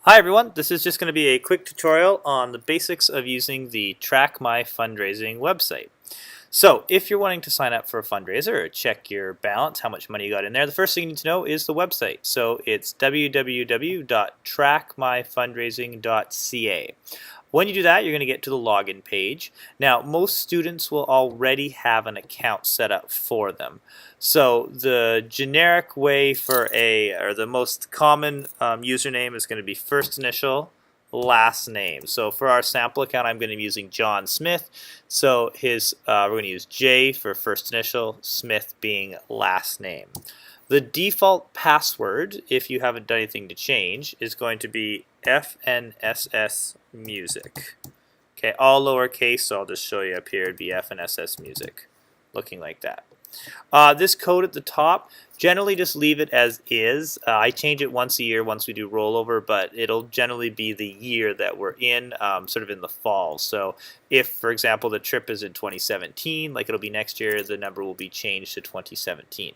Hi everyone, this is just going to be a quick tutorial on the basics of using the Track My Fundraising website. So if you're wanting to sign up for a fundraiser or check your balance, how much money you got in there, the first thing you need to know is the website. So it's www.trackmyfundraising.ca. When you do that, you're going to get to the login page. Now, most students will already have an account set up for them. So the generic way or the most common username is going to be first initial, last name. So for our sample account, I'm going to be using John Smith. So we're going to use J for first initial, Smith being last name. The default password, if you haven't done anything to change, is going to be FNSS Music. Okay, all lowercase, so I'll just show you up here. It'd be FNSS Music, looking like that. This code at the top, generally just leave it as is. I change it once a year once we do rollover, but it'll generally be the year that we're in, sort of in the fall. So if, for example, the trip is in 2017, like it'll be next year, the number will be changed to 2017.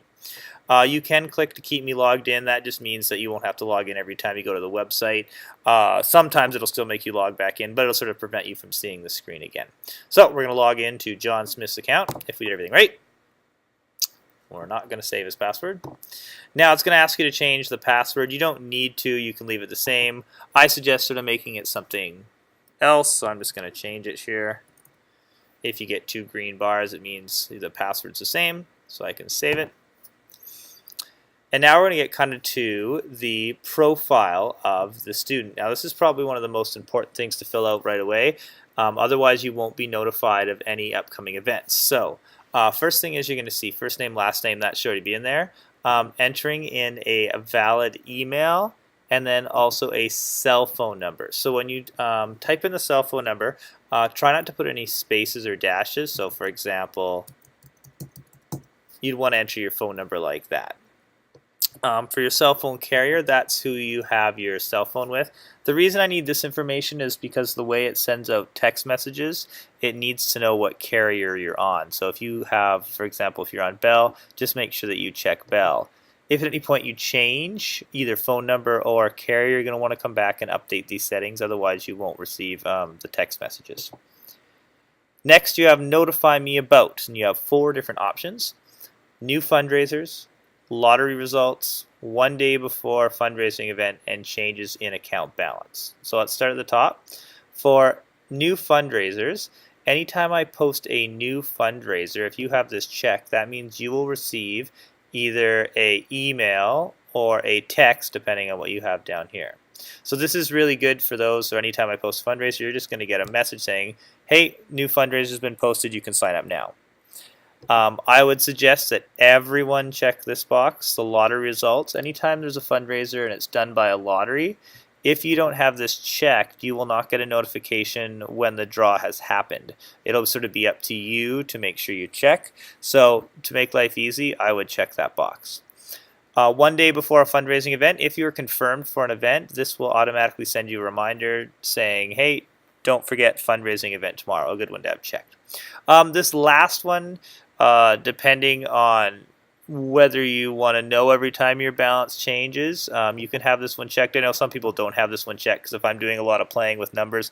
You can click to keep me logged in. That just means that you won't have to log in every time you go to the website. Sometimes it'll still make you log back in, but it'll sort of prevent you from seeing the screen again. So we're going to log into John Smith's account if we did everything right. We're not going to save his password. Now it's going to ask you to change the password. You don't need to. You can leave it the same. I suggest sort of making it something else, so I'm just going to change it here. If you get 2 green bars, it means the password's the same, so I can save it. And now we're going to get kind of to the profile of the student. Now this is probably one of the most important things to fill out right away. Otherwise you won't be notified of any upcoming events. So first thing is you're going to see first name, last name, that should already be in there. Entering in a valid email and then also a cell phone number. So when you type in the cell phone number, try not to put any spaces or dashes. So for example, you'd want to enter your phone number like that. For your cell phone carrier, that's who you have your cell phone with. The reason I need this information is because the way it sends out text messages, it needs to know what carrier you're on. So if you have, for example, if you're on Bell, just make sure that you check Bell. If at any point you change either phone number or carrier, you're going to want to come back and update these settings. Otherwise, you won't receive the text messages. Next, you have Notify Me About, and you have 4 different options. New fundraisers, lottery results, 1 day before fundraising event, and changes in account balance. So let's start at the top. For new fundraisers, anytime I post a new fundraiser, if you have this checked, that means you will receive either an email or a text, depending on what you have down here. So this is really good for those, or anytime I post a fundraiser, you're just going to get a message saying, hey, new fundraiser has been posted, you can sign up now. I would suggest that everyone check this box, the lottery results. Anytime there's a fundraiser and it's done by a lottery, if you don't have this checked, you will not get a notification when the draw has happened. It'll sort of be up to you to make sure you check. So to make life easy, I would check that box. 1 day before a fundraising event, if you're confirmed for an event, this will automatically send you a reminder saying, hey, don't forget fundraising event tomorrow. A good one to have checked. This last one, depending on whether you want to know every time your balance changes, you can have this one checked. I know some people don't have this one checked because if I'm doing a lot of playing with numbers,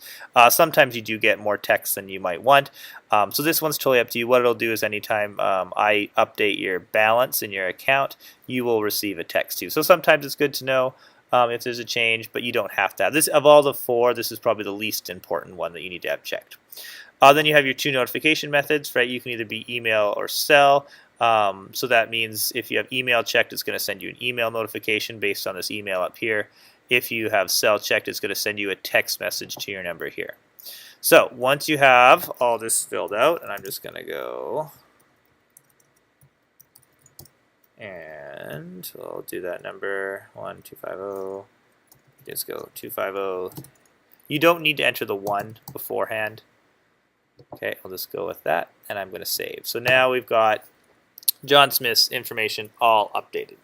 sometimes you do get more text than you might want. So this one's totally up to you. What it'll do is anytime I update your balance in your account, you will receive a text too. So sometimes it's good to know if there's a change, but you don't have to have this. Of all the 4, this is probably the least important one that you need to have checked. Then you have your 2 notification methods, right? You can either be email or cell. So that means if you have email checked, it's going to send you an email notification based on this email up here. If you have cell checked, it's going to send you a text message to your number here. So once you have all this filled out, and I'm just going to go and we'll do that number 1250. Just go 250. You don't need to enter the 1 beforehand. Okay, I'll just go with that, and I'm going to save. So now we've got John Smith's information all updated.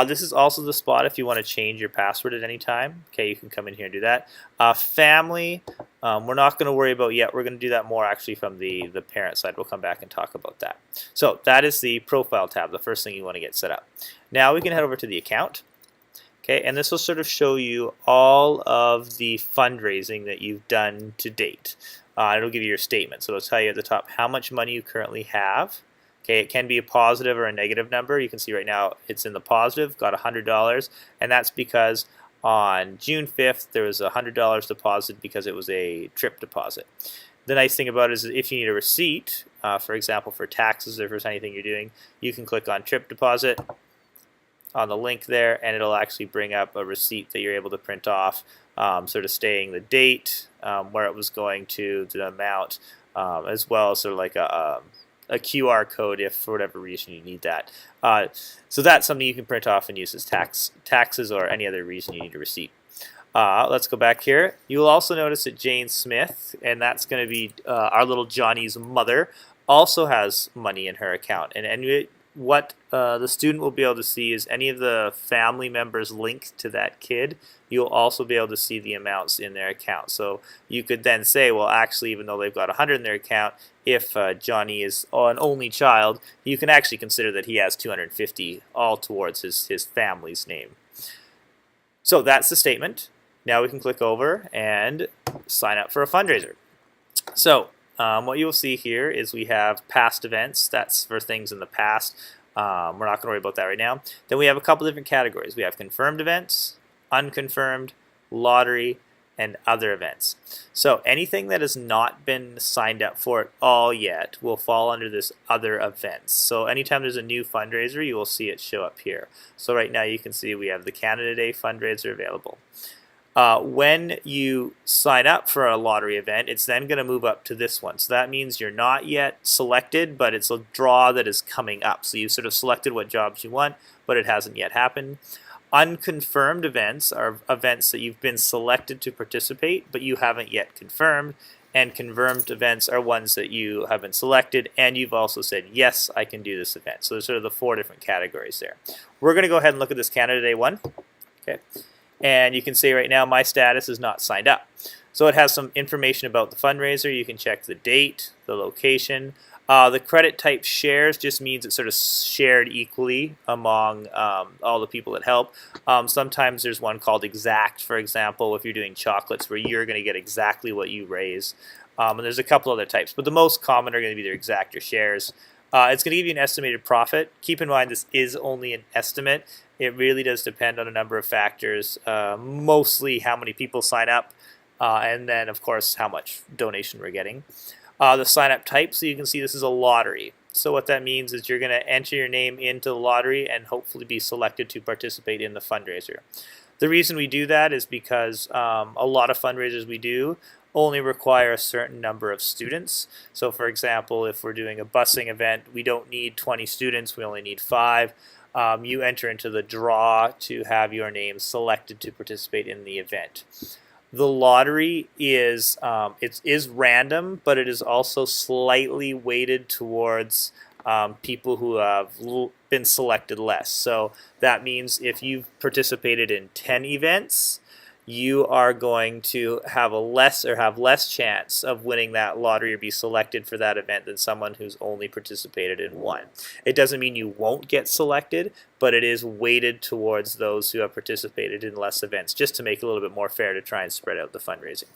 This is also the spot if you want to change your password at any time. Okay, you can come in here and do that. Family, we're not going to worry about yet. We're going to do that more actually from the parent side. We'll come back and talk about that. So that is the profile tab, the first thing you want to get set up. Now we can head over to the account. Okay, and this will sort of show you all of the fundraising that you've done to date. It'll give you your statement, so it'll tell you at the top how much money you currently have. Okay, it can be a positive or a negative number. You can see right now it's in the positive, got $100, and that's because on June 5th there was $100 deposited because it was a trip deposit. The nice thing about it is if you need a receipt, for example for taxes or for anything you're doing, you can click on trip deposit on the link there, and it'll actually bring up a receipt that you're able to print off, sort of stating the date, where it was going to, the amount, as well as sort of like a QR code if for whatever reason you need that. So that's something you can print off and use as taxes or any other reason you need a receipt. Let's go back here. You'll also notice that Jane Smith, and that's going to be our little Johnny's mother, also has money in her account. And what the student will be able to see is any of the family members linked to that kid. You'll also be able to see the amounts in their account. So you could then say, well, actually, even though they've got 100 in their account, if Johnny is an only child, you can actually consider that he has 250 all towards his family's name. So that's the statement. Now we can click over and sign up for a fundraiser. So what you will see here is we have past events. That's for things in the past. We're not going to worry about that right now. Then we have a couple different categories. We have confirmed events, unconfirmed, lottery, and other events. So anything that has not been signed up for at all yet will fall under this other events. So anytime there's a new fundraiser, you will see it show up here. So right now you can see we have the Canada Day fundraiser available. When you sign up for a lottery event, it's then going to move up to this one. So that means you're not yet selected, but it's a draw that is coming up. So you've sort of selected what jobs you want, but it hasn't yet happened. Unconfirmed events are events that you've been selected to participate, but you haven't yet confirmed. And confirmed events are ones that you have been selected, and you've also said, yes, I can do this event. So there's sort of the 4 different categories there. We're going to go ahead and look at this Canada Day one. Okay. And you can see right now my status is not signed up. So it has some information about the fundraiser. You can check the date, the location. The credit type shares just means it's sort of shared equally among all the people that help. Sometimes there's one called exact, for example, if you're doing chocolates where you're going to get exactly what you raise. And there's a couple other types, but the most common are going to be either exact or shares. It's going to give you an estimated profit. Keep in mind this is only an estimate. It really does depend on a number of factors, mostly how many people sign up, and then, of course, how much donation we're getting. The sign-up type, so you can see this is a lottery. So what that means is you're going to enter your name into the lottery and hopefully be selected to participate in the fundraiser. The reason we do that is because a lot of fundraisers we do only require a certain number of students. So for example, if we're doing a busing event, we don't need 20 students, we only need 5. You enter into the draw to have your name selected to participate in the event. The lottery is it is random, but it is also slightly weighted towards people who have been selected less. So that means if you've participated in 10 events, you are going to have less chance of winning that lottery or be selected for that event than someone who's only participated in 1. It doesn't mean you won't get selected, but it is weighted towards those who have participated in less events, just to make it a little bit more fair to try and spread out the fundraising.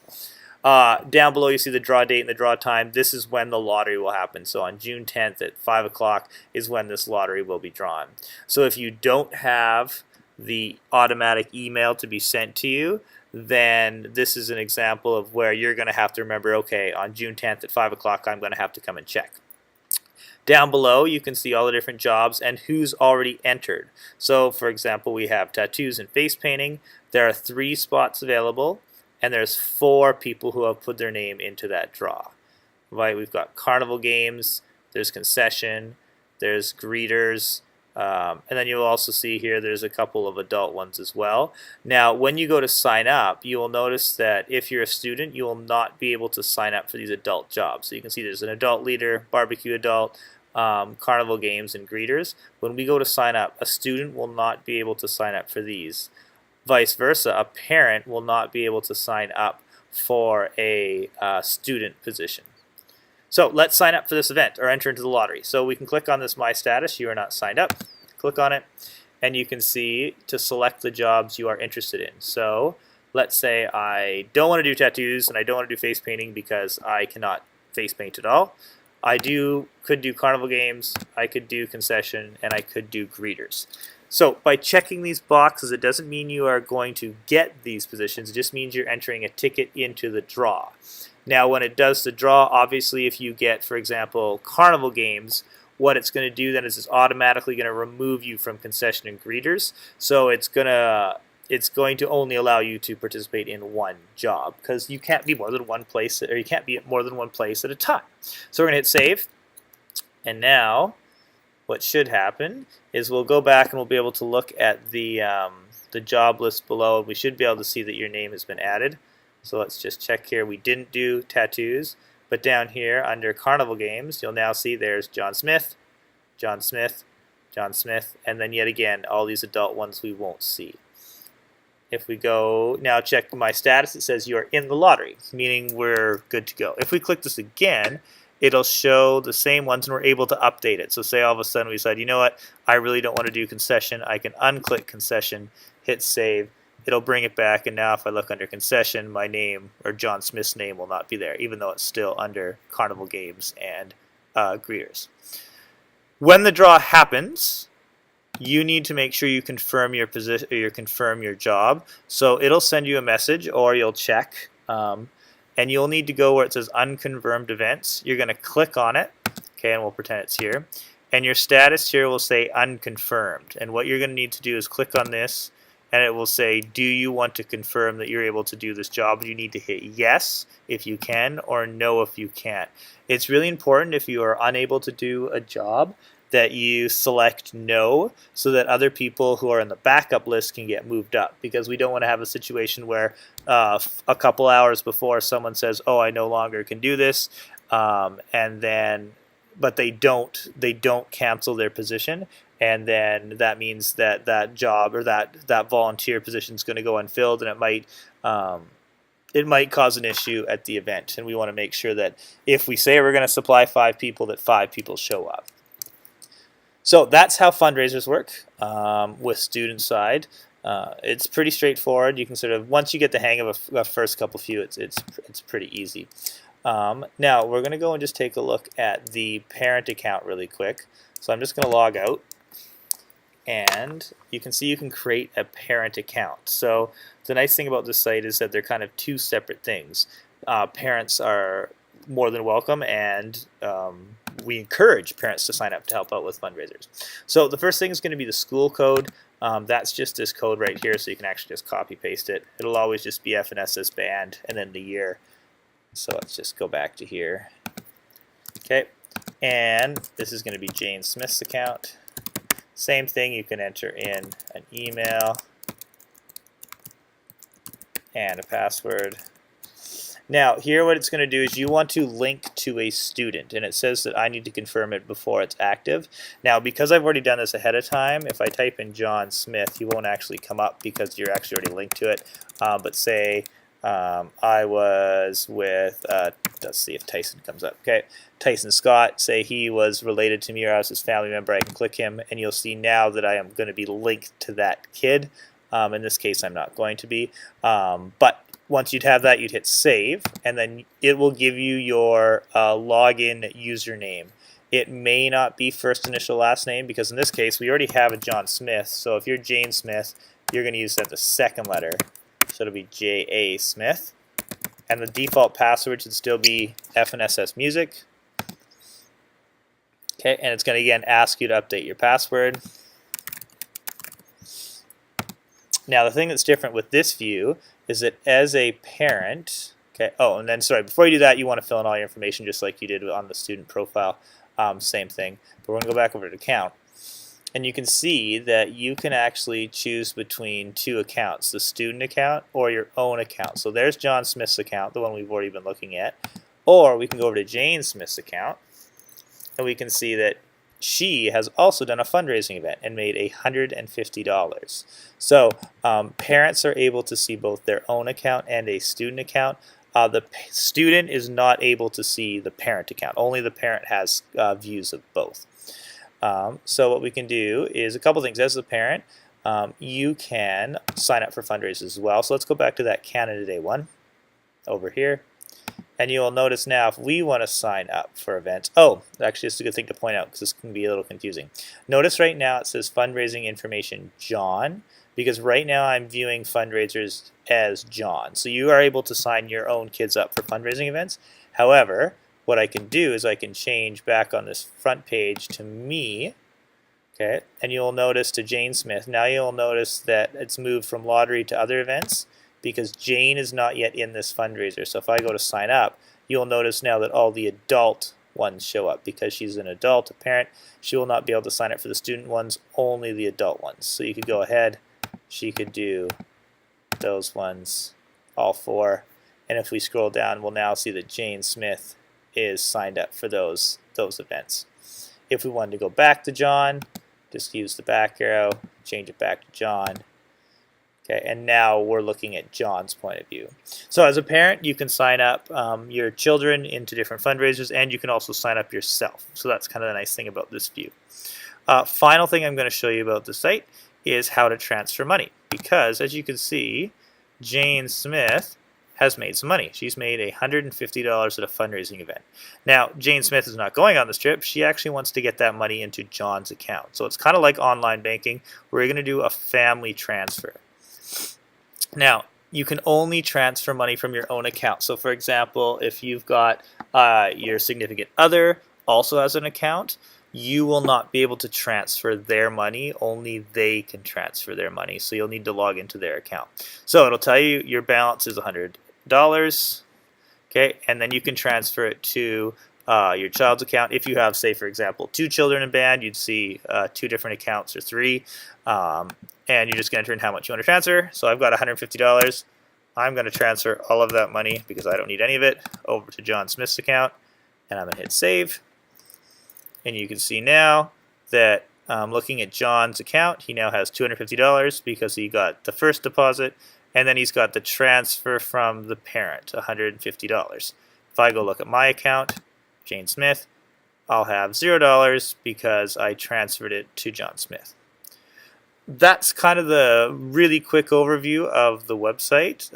Down below you see the draw date and the draw time. This is when the lottery will happen. So on June 10th at 5 o'clock is when this lottery will be drawn. So if you don't have the automatic email to be sent to you, then this is an example of where you're going to have to remember, okay, on June 10th at 5 o'clock I'm going to have to come and check. Down below you can see all the different jobs and who's already entered. So for example, we have tattoos and face painting. There are 3 spots available, and there's 4 people who have put their name into that draw. Right? We've got carnival games, there's concession, there's greeters, and then you'll also see here there's a couple of adult ones as well. Now when you go to sign up, you will notice that if you're a student, you will not be able to sign up for these adult jobs. So you can see there's an adult leader, barbecue adult, carnival games, and greeters. When we go to sign up, a student will not be able to sign up for these. Vice versa, a parent will not be able to sign up for a student position. So let's sign up for this event or enter into the lottery. So we can click on this My Status, you are not signed up. Click on it, and you can see to select the jobs you are interested in. So let's say I don't want to do tattoos and I don't want to do face painting because I cannot face paint at all. Could do carnival games, I could do concession, and I could do greeters. So by checking these boxes, it doesn't mean you are going to get these positions. It just means you're entering a ticket into the draw. Now, when it does the draw, obviously, if you get, for example, carnival games, what it's going to do then is it's automatically going to remove you from concession and greeters. So it's going to only allow you to participate in one job because you can't be more than one place, or you can't be at more than one place at a time. So we're going to hit save, and now what should happen is we'll go back and we'll be able to look at the job list below. We should be able to see that your name has been added. So let's just check here. We didn't do tattoos, but down here under carnival games, you'll now see there's John Smith, John Smith, John Smith, and then yet again all these adult ones we won't see. If we go now check my status, it says you are in the lottery, meaning we're good to go. If we click this again, it'll show the same ones and we're able to update it. So say all of a sudden we decide, you know what, I really don't want to do concession. I can unclick concession, hit save. It'll bring it back, and now if I look under concession, my name, or John Smith's name, will not be there, even though it's still under carnival games and greeters. When the draw happens, you need to make sure you confirm your position, or you confirm your job. So it'll send you a message, or you'll check, and you'll need to go where it says unconfirmed events. You're going to click on it, okay, and we'll pretend it's here, and your status here will say unconfirmed. And what you're going to need to do is click on this, and it will say, do you want to confirm that you're able to do this job? You need to hit yes if you can, or no if you can't. It's really important if you are unable to do a job that you select no, so that other people who are in the backup list can get moved up, because we don't want to have a situation where a couple hours before someone says, oh, I no longer can do this, and then but they don't cancel their position, and then that means that that job or that volunteer position is going to go unfilled, and it might cause an issue at the event. And we want to make sure that if we say we're going to supply 5 people, that 5 people show up. So that's how fundraisers work with student side. It's pretty straightforward. You can sort of, once you get the hang of a first couple few, it's pretty easy. Now we're going to go and just take a look at the parent account really quick. So I'm just going to log out, and you can see you can create a parent account. So the nice thing about this site is that they're kind of 2 separate things. Parents are more than welcome, and we encourage parents to sign up to help out with fundraisers. So the first thing is going to be the school code. That's just this code right here, so you can actually just copy paste it. It'll always just be FNSS band and then the year. So let's just go back to here. Okay, and this is going to be Jane Smith's account. Same thing, you can enter in an email and a password. Now here what it's going to do is you want to link to a student, and it says that I need to confirm it before it's active. Now because I've already done this ahead of time, if I type in John Smith, he won't actually come up because you're actually already linked to it. But say I was with, let's see if Tyson comes up. Okay, Tyson Scott, say he was related to me or I was his family member, I can click him, and you'll see now that I am going to be linked to that kid. In this case, I'm not going to be. But once you'd have that, you'd hit save, and then it will give you your login username. It may not be first initial last name, because in this case, we already have a John Smith. So if you're Jane Smith, you're going to use that the second letter. So it'll be J.A. Smith. And the default password should still be FNSS Music. Okay, and it's going to again ask you to update your password. Now the thing that's different with this view is that as a parent, okay, oh, and then sorry, before you do that, you want to fill in all your information just like you did on the student profile. Same thing. But we're going to go back over to account. And you can see that you can actually choose between 2 accounts, the student account or your own account. So there's John Smith's account, the one we've already been looking at. Or we can go over to Jane Smith's account, and we can see that she has also done a fundraising event and made $150. So parents are able to see both their own account and a student account. The student is not able to see the parent account. Only the parent has views of both. So what we can do is a couple things. As a parent, you can sign up for fundraisers as well. So let's go back to that Canada Day one over here. And you'll notice now if we want to sign up for events, oh, actually it's a good thing to point out because this can be a little confusing. Notice right now it says fundraising information John, because right now I'm viewing fundraisers as John. So you are able to sign your own kids up for fundraising events. However, what I can do is I can change back on this front page to me. Okay, and you'll notice to Jane Smith. Now you'll notice that it's moved from lottery to other events because Jane is not yet in this fundraiser. So if I go to sign up, you'll notice now that all the adult ones show up. Because she's an adult, a parent, she will not be able to sign up for the student ones, only the adult ones. So you could go ahead, she could do those ones, all four. And if we scroll down, we'll now see that Jane Smith is signed up for those events. If we wanted to go back to John, just use the back arrow, change it back to John. Okay, and now we're looking at John's point of view. So as a parent, you can sign up your children into different fundraisers, and you can also sign up yourself. So that's kind of the nice thing about this view. Final thing I'm going to show you about the site is how to transfer money. Because as you can see, Jane Smith has made some money. She's made $150 at a fundraising event. Now, Jane Smith is not going on this trip. She actually wants to get that money into John's account. So it's kind of like online banking, where you're going to do a family transfer. Now, you can only transfer money from your own account. So for example, if you've got your significant other also has an account, you will not be able to transfer their money. Only they can transfer their money. So you'll need to log into their account. So it'll tell you your balance is $100. Okay, and then you can transfer it to your child's account. If you have, say, for example, 2 children in band, you'd see 2 different accounts or 3, and you're just going to enter in how much you want to transfer. So I've got $150. I'm going to transfer all of that money, because I don't need any of it, over to John Smith's account, and I'm going to hit save. And you can see now that looking at John's account, he now has $250 because he got the first deposit, and then he's got the transfer from the parent, $150. If I go look at my account, Jane Smith, I'll have $0 because I transferred it to John Smith. That's kind of the really quick overview of the website.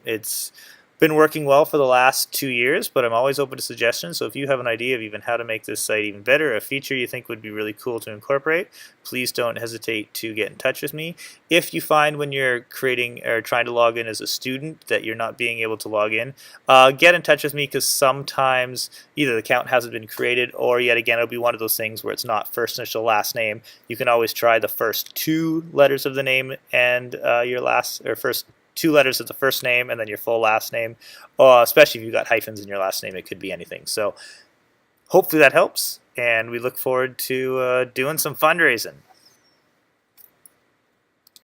It's been working well for the last 2 years, but I'm always open to suggestions. So if you have an idea of even how to make this site even better, a feature you think would be really cool to incorporate, please don't hesitate to get in touch with me. If you find when you're creating or trying to log in as a student that you're not being able to log in, get in touch with me, because sometimes either the account hasn't been created, or yet again it'll be one of those things where it's not first initial last name. You can always try the first 2 letters of the name and your last or first 2 letters of the first name and then your full last name. Especially if you've got hyphens in your last name, it could be anything. So hopefully that helps, and we look forward to doing some fundraising.